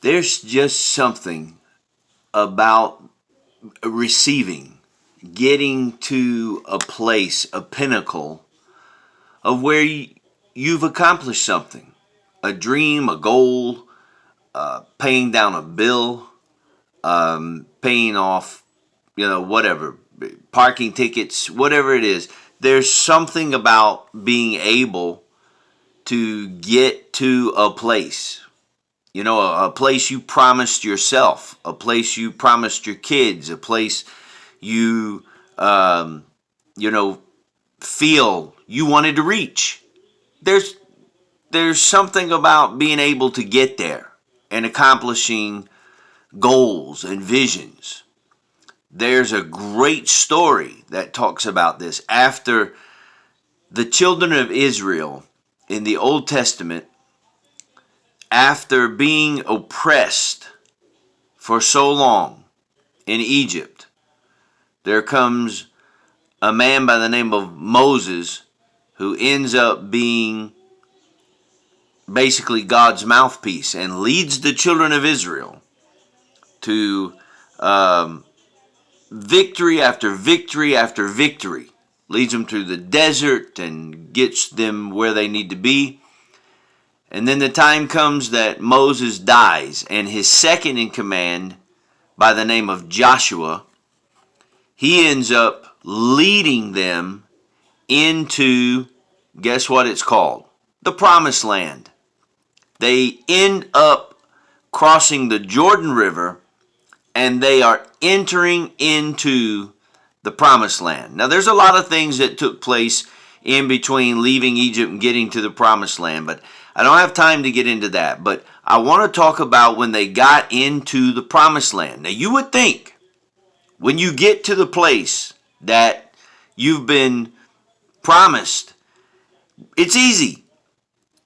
There's just something about receiving, getting to a place, a pinnacle of where you've accomplished something, a dream, a goal, paying down a bill, paying off, whatever, parking tickets, whatever it is. There's something about being able to get to a place. A place you promised yourself, a place you promised your kids, a place you, feel you wanted to reach. There's something about being able to get there and accomplishing goals and visions. There's a great story that talks about this. After the children of Israel in the Old Testament, after being oppressed for so long in Egypt, there comes a man by the name of Moses who ends up being basically God's mouthpiece and leads the children of Israel to victory after victory after victory. Leads them through the desert and gets them where they need to be. And then the time comes that Moses dies, and his second in command, by the name of Joshua, he ends up leading them into, guess what it's called? The Promised Land. They end up crossing the Jordan River, and they are entering into the Promised Land. Now, there's a lot of things that took place in between leaving Egypt and getting to the Promised Land, but I don't have time to get into that. But I want to talk about when they got into the Promised Land. Now, you would think when you get to the place that you've been promised, it's easy.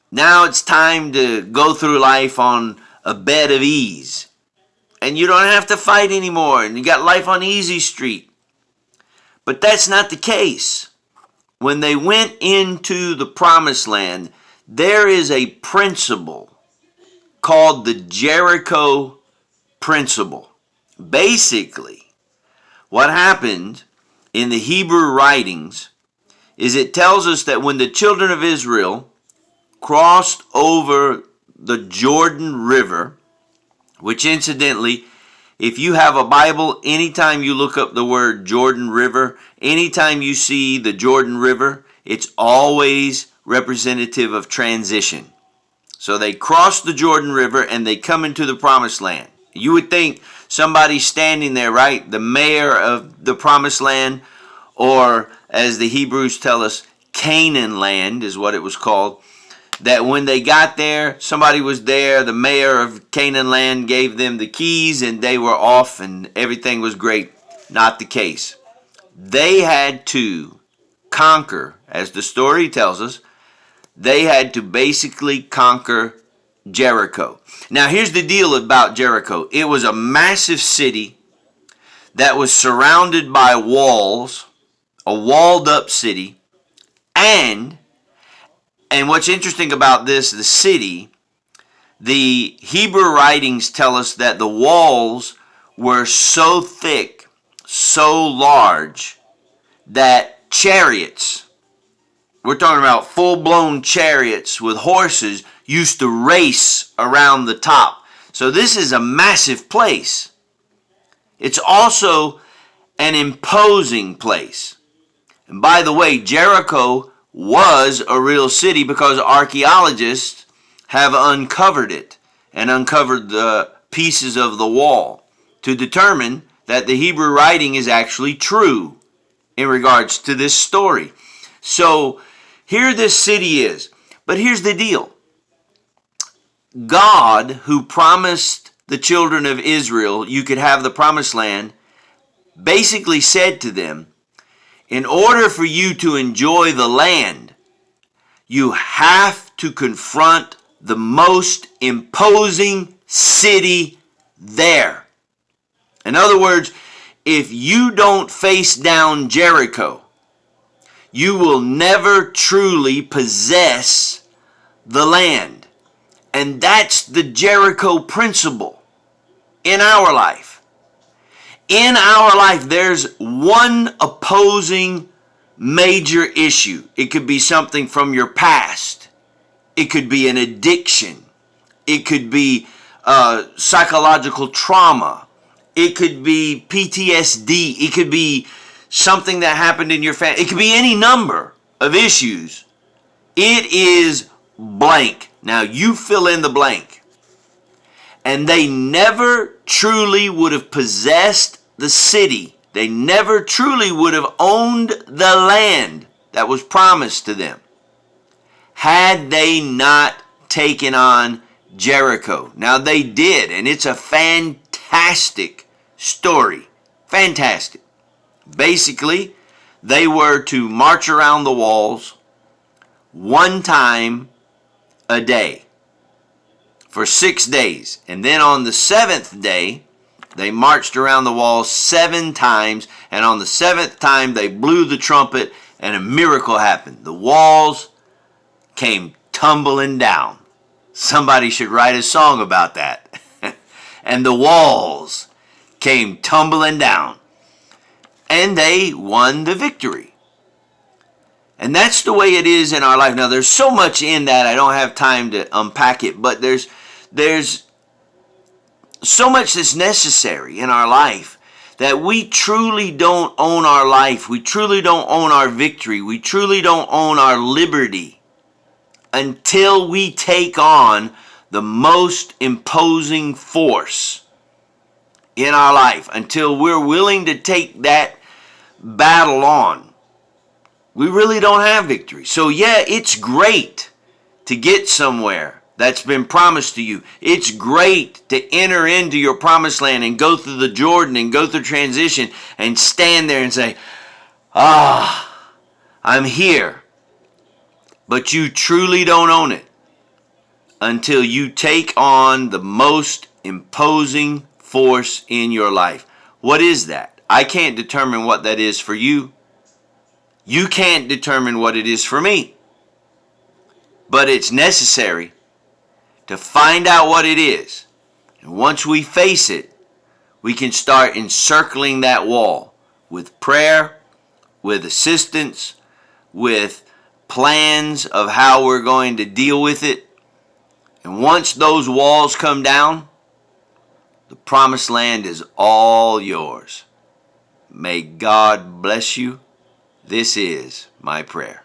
Now it's time to go through life on a bed of ease. And you don't have to fight anymore. And you got life on easy street. But that's not the case. When they went into the Promised Land, there is a principle called the Jericho principle. Basically, what happened in the Hebrew writings is it tells us that when the children of Israel crossed over the Jordan River, which incidentally, if you have a Bible, anytime you look up the word Jordan River, anytime you see the Jordan River, it's always representative of transition. So they cross the Jordan River and they come into the Promised Land. You would think somebody standing there, right? The mayor of the Promised Land, or as the Hebrews tell us, Canaan land is what it was called. That when they got there, somebody was there, the mayor of Canaan land gave them the keys and they were off and everything was great. Not the case. They had to conquer, as the story tells us, they had to basically conquer Jericho. Now here's the deal about Jericho. It was a massive city that was surrounded by walls, a walled up city, and what's interesting about this, the city, the Hebrew writings tell us that the walls were so thick, so large, that chariots, we're talking about full-blown chariots with horses, used to race around the top. So this is a massive place. It's also an imposing place. And by the way, Jericho was a real city because archaeologists have uncovered it and uncovered the pieces of the wall to determine that the Hebrew writing is actually true in regards to this story. So here this city is. But here's the deal. God, who promised the children of Israel you could have the Promised Land, basically said to them, in order for you to enjoy the land, you have to confront the most imposing city there. In other words, if you don't face down Jericho, you will never truly possess the land. And that's the Jericho principle in our life. In our life, there's one opposing major issue. It could be something from your past. It could be an addiction. It could be psychological trauma. It could be PTSD. It could be something that happened in your family. It could be any number of issues. It is blank. Now you fill in the blank. And they never truly would have possessed the city. They never truly would have owned the land that was promised to them had they not taken on Jericho. Now they did, and it's a fantastic story. Fantastic. Basically, they were to march around the walls one time a day for 6 days. And then on the 7th day, they marched around the walls 7 times. And on the 7th time, they blew the trumpet and a miracle happened. The walls came tumbling down. Somebody should write a song about that. And the walls came tumbling down. And they won the victory. And that's the way it is in our life. Now, there's so much in that, I don't have time to unpack it, but there's so much that's necessary in our life that we truly don't own our life. We truly don't own our victory. We truly don't own our liberty until we take on the most imposing force in our life, until we're willing to take that battle on. We really don't have victory. So yeah, it's great to get somewhere that's been promised to you. It's great to enter into your promised land and go through the Jordan and go through transition and stand there and say, I'm here. But you truly don't own it until you take on the most imposing force in your life. What is that? I can't determine what that is for you. You can't determine what it is for me. But it's necessary to find out what it is. And once we face it, we can start encircling that wall with prayer, with assistance, with plans of how we're going to deal with it. And once those walls come down, the promised land is all yours. May God bless you. This is my prayer.